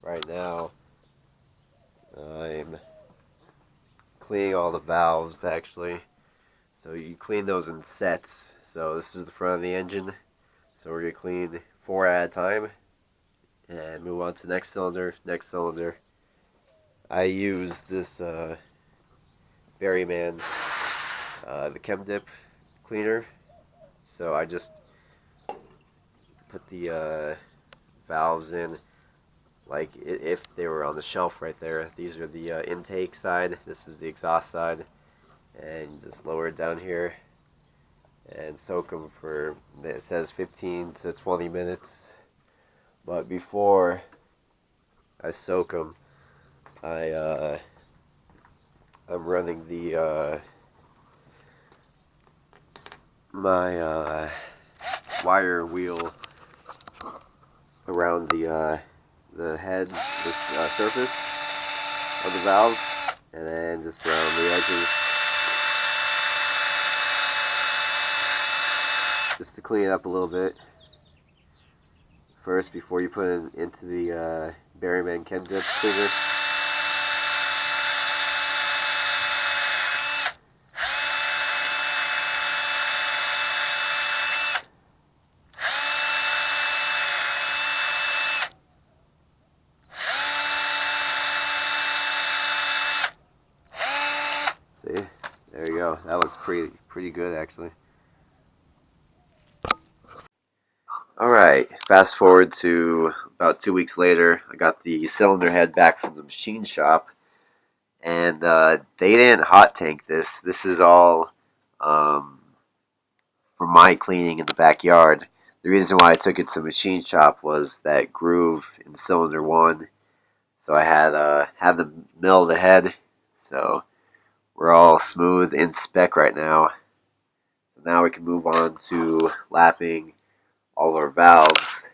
Right now, I'm cleaning all the valves actually. So you clean those in sets. So this is the front of the engine. So we're gonna clean four at a time and move on to next cylinder, next cylinder. I use this Berryman, the Chem Dip cleaner. So I just put the valves in like if they were on the shelf right there. These are the intake side. This is the exhaust side, and just lower it down here and soak them for, it says 15 to 20 minutes. But before I soak them, I I'm running the my wire wheel around the head, this surface of the valve, and then just around the edges, just to clean it up a little bit first before you put it into the Berryman Chem Dip cleaner. See, there you go. That looks pretty good actually. Alright, fast forward to about 2 weeks later. I got the cylinder head back from the machine shop, and they didn't hot tank this. This is all for my cleaning in the backyard. The reason why I took it to the machine shop was that groove in cylinder one. So I had the mill of the head. So we're all smooth in spec right now. So now we can move on to lapping all our valves.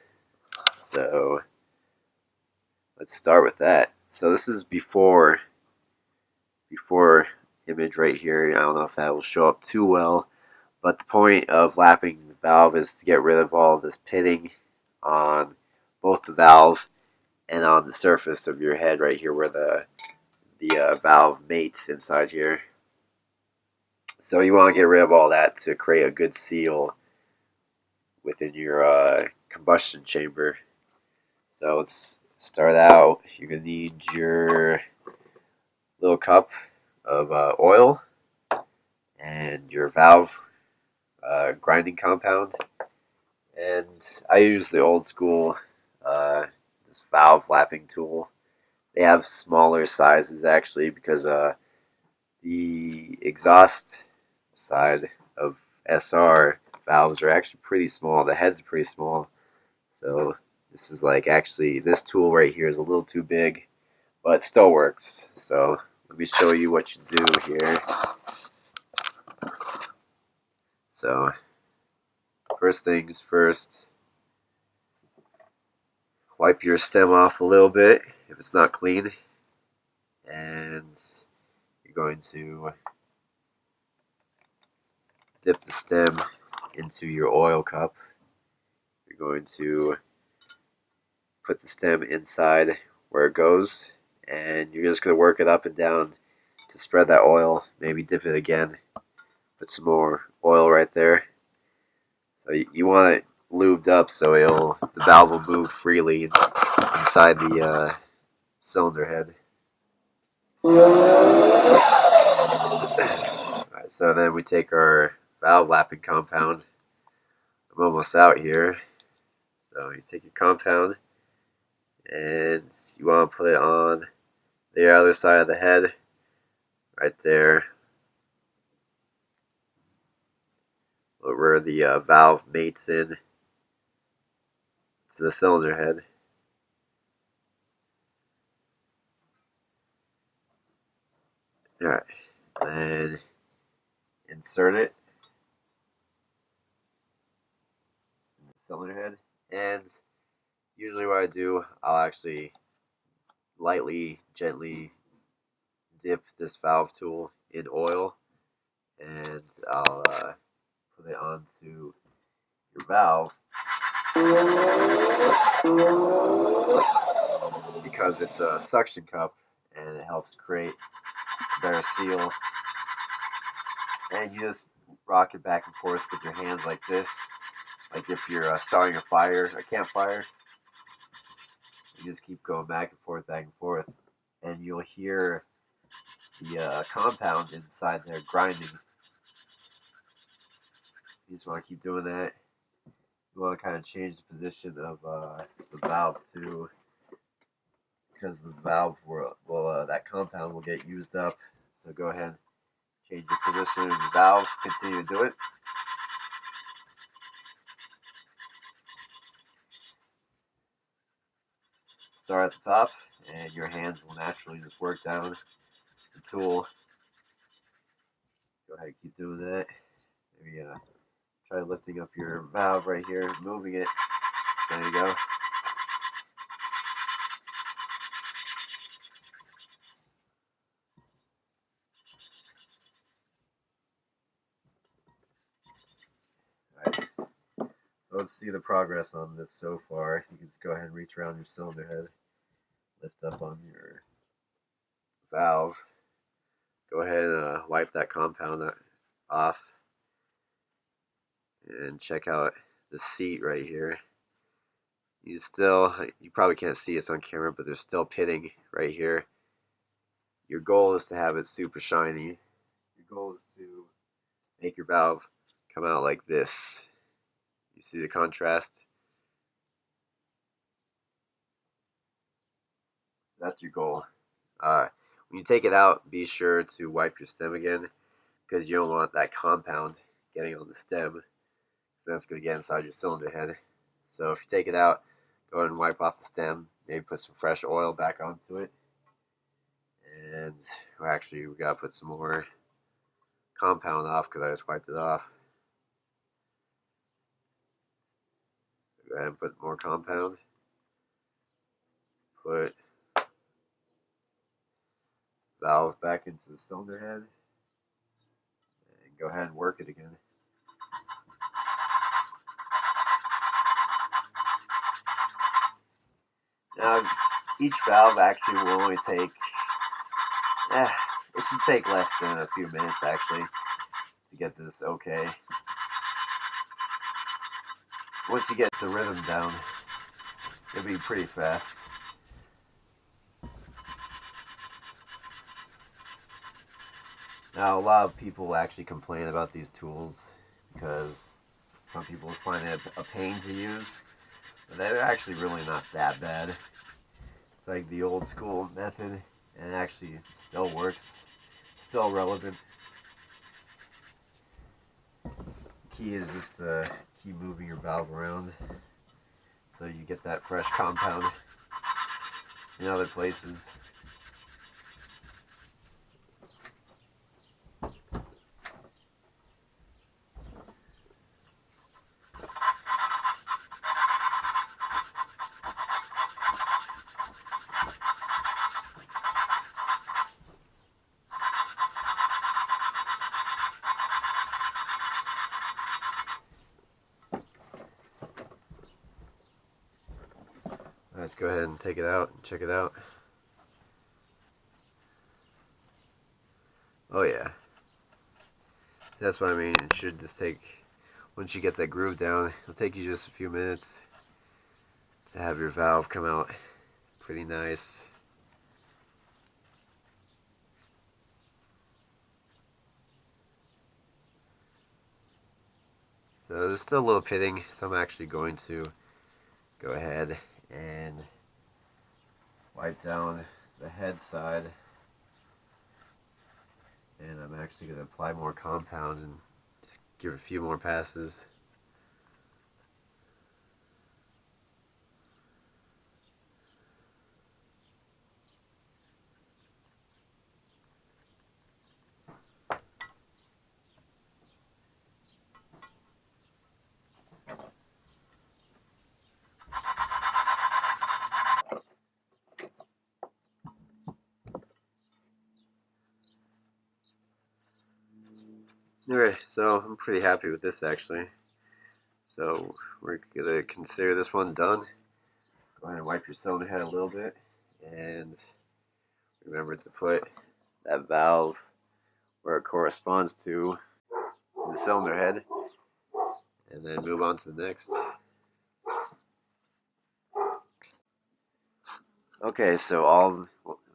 So let's start with that. So this is before image right here. I don't know if that will show up too well, but the point of lapping the valve is to get rid of all of this pitting on both the valve and on the surface of your head right here where the valve mates inside here. So you want to get rid of all that to create a good seal within your combustion chamber. So let's start out. You're going to need your little cup of oil and your valve grinding compound. And I use the old school this valve lapping tool. They have smaller sizes actually because the exhaust side of SR valves are actually pretty small. The head's pretty small. So this is like, actually this tool right here is a little too big, but it still works. So let me show you what you do here. So first things first, wipe your stem off a little bit if it's not clean, and you're going to dip the stem into your oil cup. You're going to put the stem inside where it goes, and you're just going to work it up and down to spread that oil. Maybe dip it again, put some more oil right there. So you want it lubed up so the valve will move freely inside the cylinder head. Alright, so then we take our valve lapping compound. I'm almost out here. So you take your compound and you want to put it on the other side of the head, right there, where the valve mates in to the cylinder head. Alright, then insert it in the cylinder head, and usually what I do, I'll actually lightly, gently dip this valve tool in oil, and I'll put it onto your valve. because it's a suction cup and it helps create a better seal. And you just rock it back and forth with your hands like this, like if you're starting a fire, a campfire. You just keep going back and forth, and you'll hear the compound inside there grinding. You just want to keep doing that. You want to kind of change the position of the valve too, because the valve will that compound will get used up. So go ahead, change your position of the valve. Continue to do it. Start at the top, and your hands will naturally just work down the tool. Go ahead and keep doing that. Maybe try lifting up your valve right here, moving it. So there you go. Alright, so let's see the progress on this so far. You can just go ahead and reach around your cylinder head, lift up on your valve. Go ahead and wipe that compound off, and check out the seat right here. You probably can't see this on camera, but there's still pitting right here. Your goal is to have it super shiny. Your goal is to make your valve come out like this. You see the contrast? That's your goal. When you take it out, be sure to wipe your stem again, because you don't want that compound getting on the stem. That's going to get inside your cylinder head. So if you take it out, go ahead and wipe off the stem. Maybe put some fresh oil back onto it. And actually, we got to put some more compound off because I just wiped it off. So go ahead and put more compound. Put valve back into the cylinder head. And go ahead and work it again. Now, each valve actually will only take, it should take less than a few minutes actually to get this okay. Once you get the rhythm down, it'll be pretty fast. Now, a lot of people actually complain about these tools because some people find it a pain to use, but they're actually really not that bad. It's like the old school method, and it actually still works, still relevant. Key is just to keep moving your valve around so you get that fresh compound in other places. Let's go ahead and take it out and check it out. Oh yeah. That's what I mean. It should just take, once you get that groove down, it'll take you just a few minutes to have your valve come out pretty nice. So there's still a little pitting, so I'm actually going to go ahead and wipe down the head side, and I'm actually going to apply more compound and just give a few more passes. Alright, so I'm pretty happy with this actually. So we're going to consider this one done. Go ahead and wipe your cylinder head a little bit, And remember to put that valve where it corresponds to the cylinder head, and then move on to the next. Okay, so all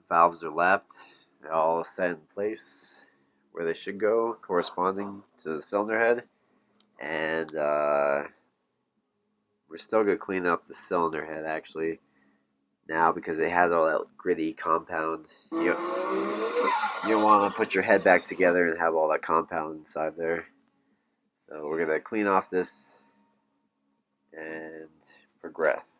valves are lapped. They're all set in place where they should go, corresponding to the cylinder head. And we're still going to clean up the cylinder head actually now because it has all that gritty compound. You don't want to put your head back together and have all that compound inside there. So we're going to clean off this and progress.